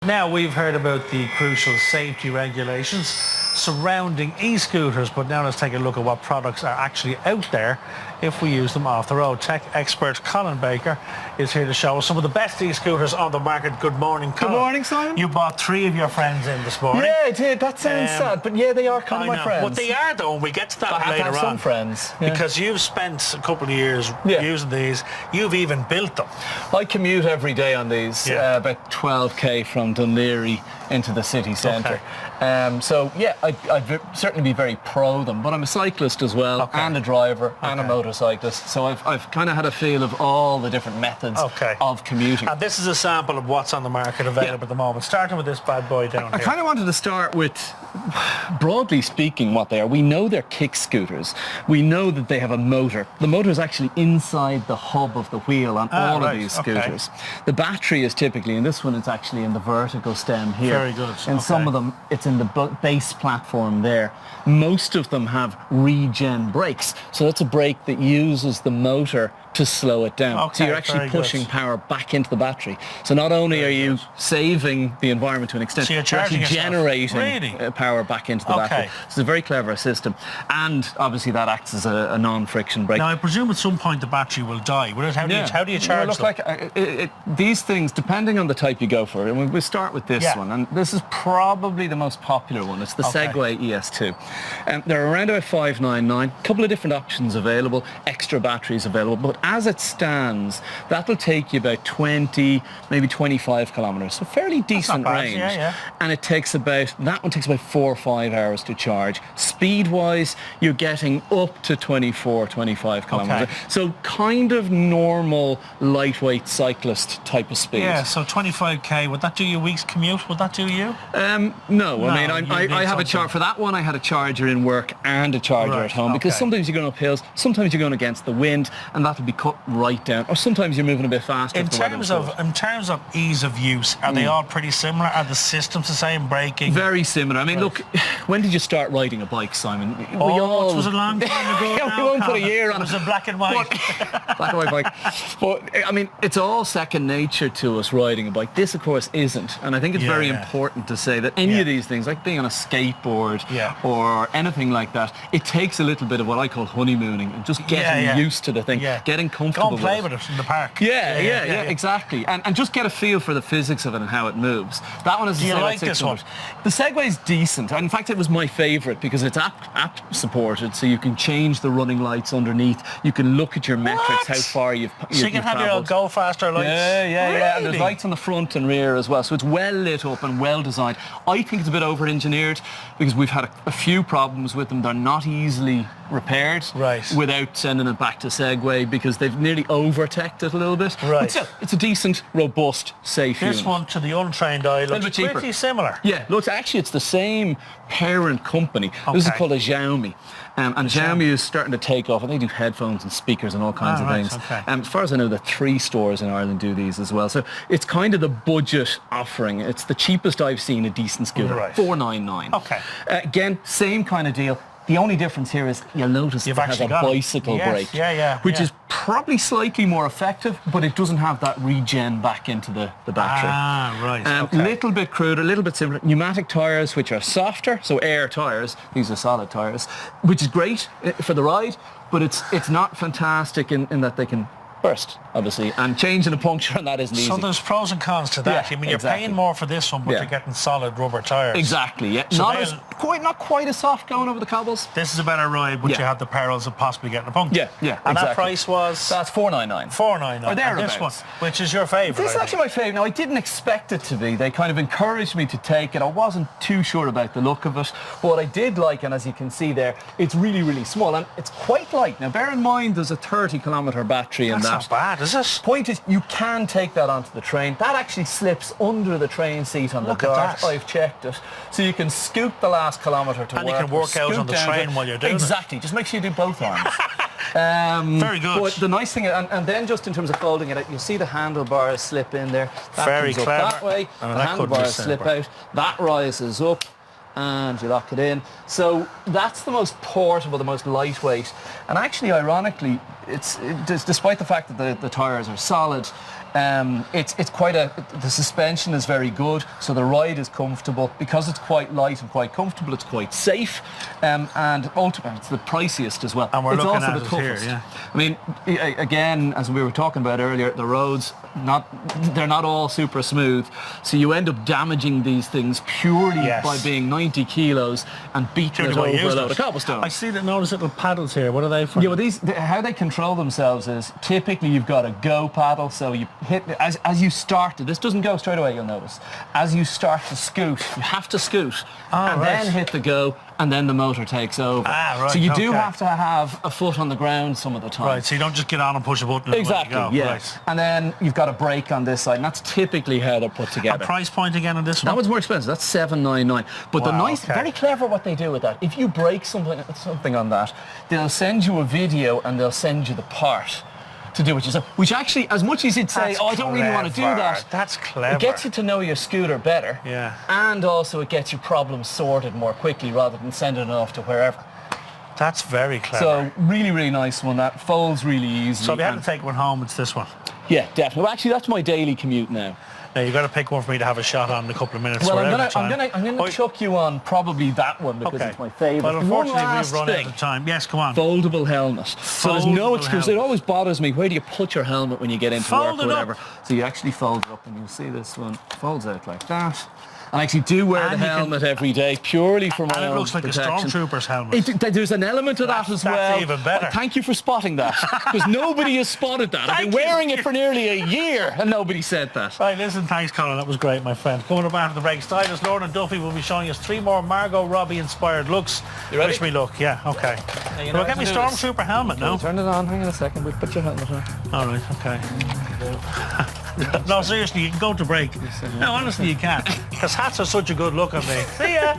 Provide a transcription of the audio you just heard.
Now we've heard about the crucial safety regulations surrounding e-scooters, but now let's take a look at what products are actually out there if we use them off the road. Tech expert Colin Baker is here to show us some of the best e-scooters on the market. Good morning, Colin. Good morning, Simon. You bought 3 of your friends in this morning. Yeah, I did. That sounds sad, but yeah, they are kind of my friends. But they are, though, and we get to that I later have on. some friends. Yeah. Because you've spent a couple of years using these. You've even built them. I commute every day on these, about 12k from Dunleary into the city centre. So yeah, I'd certainly be very pro them, but I'm a cyclist as well, and a driver, and a motorcyclist, so I've kind of had a feel of all the different methods of commuting. And this is a sample of what's on the market available at the moment, starting with this bad boy down here. I kind of wanted to start with, broadly speaking, what they are. We know they're kick scooters. We know that they have a motor. The motor is actually inside the hub of the wheel on all of these scooters. The battery is typically, in this one it's actually in the vertical stem here. Very good. In some of them it's in the base platform there. Most of them have regen brakes. So that's a brake that uses the motor to slow it down. So you're actually pushing power back into the battery. So not only are you saving the environment to an extent, so you're actually generating power back into the battery. So it's a very clever system. And obviously that acts as a non-friction brake. Now I presume at some point the battery will die. How do you charge them? These things, depending on the type you go for, and we'll start with this one. And this is probably the most popular one. It's the Segway ES2. They're around about $599. A couple of different options available, extra batteries available. But as it stands, that'll take you about 20, maybe 25 kilometers. So fairly decent range. And it takes that one takes about 4 or 5 hours to charge. Speed-wise, you're getting up to 24, 25 kilometers. So kind of normal, lightweight cyclist type of speed. Yeah, so 25k, would that do your week's commute? Would that do you? No, I mean, I have a charge for that one. I had a charger in work and a charger at home, because sometimes you're going up hills, sometimes you're going against the wind, and that'll be cut right down. Or sometimes you're moving a bit faster. In terms of ease of use, are they all pretty similar? Are the systems the same? Braking? Very similar. I mean, look, when did you start riding a bike, Simon? It was a long time ago. We won't put a year on it. It was a black and white. Black and white bike. But I mean, it's all second nature to us riding a bike. This, of course, isn't. And I think it's very important to say that any of these things, like being on a skateboard or anything like that, it takes a little bit of what I call honeymooning and just getting used to the thing, getting comfortable. Go and play with it in the park. Exactly. And just get a feel for the physics of it and how it moves. That one is. Do you like this one? The Segway's decent. In fact, it was my favourite because it's app supported, so you can change the running lights underneath. You can look at your metrics, how far you've So you can have your go faster lights. Yeah. And there's lights on the front and rear as well, so it's well lit up and well designed. I think it's a bit over-engineered because we've had a few problems with them. They're not easily repaired without sending it back to Segway because they've nearly over-teched it a little bit. But still, it's a decent, robust, safe unit. This one, to the untrained eye, looks pretty similar. Yeah, look, actually it's the same parent company. This is called a Xiaomi. And Xiaomi is starting to take off, and they do headphones and speakers and all kinds of things. As far as I know, the 3 stores in Ireland do these as well. So it's kind of the budget offering. It's the cheapest I've seen a decent scooter, $499. Again, same kind of deal. The only difference here is you'll notice it has a bicycle brake, which is probably slightly more effective, but it doesn't have that regen back into the battery. Little bit cruder, a little bit similar. Pneumatic tyres, which are softer, so air tyres. These are solid tyres, which is great for the ride, but it's not fantastic in that they can burst, obviously, and changing a puncture on that isn't easy. So there's pros and cons to that. I mean, you're paying more for this one, but you're getting solid rubber tyres. Exactly, So not quite as soft going over the cobbles. This is a better ride, but you have the perils of possibly getting a puncture. And that price was? That's $499. $499. Or thereabouts. This one, which is your favourite. This is actually my favourite. Now, I didn't expect it to be. They kind of encouraged me to take it. I wasn't too sure about the look of it. But what I did like, and as you can see there, it's really, really small, and it's quite light. Now, bear in mind, there's a 30-kilometre battery in that. That's not bad, is it? Point is, you can take that onto the train. That actually slips under the train seat on the dart. I've checked it. So you can scoot the last kilometre to work. And you can work out on the train while you're doing it. Exactly. Just make sure you do both arms. Very good. But the nice thing, and then just in terms of folding it out, you'll see the handlebars slip in there. That Very comes clever. up that way. The handlebars slip out. That rises up. And you lock it in. So that's the most portable, the most lightweight. And actually, ironically, despite the fact that the tyres are solid, It's quite the suspension is very good, so the ride is comfortable. Because it's quite light and quite comfortable, it's quite safe, and ultimately it's the priciest as well. And we're it's looking also at the it toughest. here, yeah. I mean, again, as we were talking about earlier, the roads, they're not all super smooth, so you end up damaging these things purely by being 90 kilos and beating it over a load of cobblestone. I see that. Notice little paddles here. What are they for? Yeah, well, how they control themselves is typically you've got a go paddle, so you hit as you start. This doesn't go straight away. You'll notice as you start to scoot, you have to scoot then hit the go, and then the motor takes over. So you do have to have a foot on the ground some of the time. Right. So you don't just get on and push a button. Exactly. And yeah. Right. And then you've got a brake on this side, and that's typically how they're put together. A price point again on this one? That one's more expensive. That's $799. But very clever what they do with that. If you break something on that, they'll send you a video and they'll send you the part to do what you say. Which actually, as much as you'd say, I don't really want to do that. That's clever. It gets you to know your scooter better. Yeah. And also it gets your problems sorted more quickly rather than sending it off to wherever. That's very clever. So really, really nice one. That folds really easily. So if you had to take one home, it's this one. Yeah, definitely. Well, actually, that's my daily commute now. Now you've got to pick one for me to have a shot on in a couple of minutes. Well, I'm gonna chuck you on probably that one because it's my favourite. Well, unfortunately, we've run out of time. Yes, come on. Foldable helmet. So there's no excuse. It always bothers me. Where do you put your helmet when you get into work or whatever? So you actually fold it up, and you'll see this one folds out like that. And I actually do wear the helmet every day purely for my own And it looks like protection. a stormtrooper's helmet. There's an element of that as well. That's even better. Thank you for spotting that, because nobody has spotted that. I've been wearing it for nearly a year and nobody said that. Right, listen, thanks Colin, that was great, my friend. Coming up after the break, stylist Lauren and Duffy will be showing us 3 more Margot Robbie inspired looks. You ready? Wish me luck, yeah, okay. Well, get me stormtrooper helmet now. Turn it on, hang on a second, we'll put your helmet on. Alright, okay. No, seriously, you can go to break. No, honestly, you can't. Because hats are such a good look on me. See ya!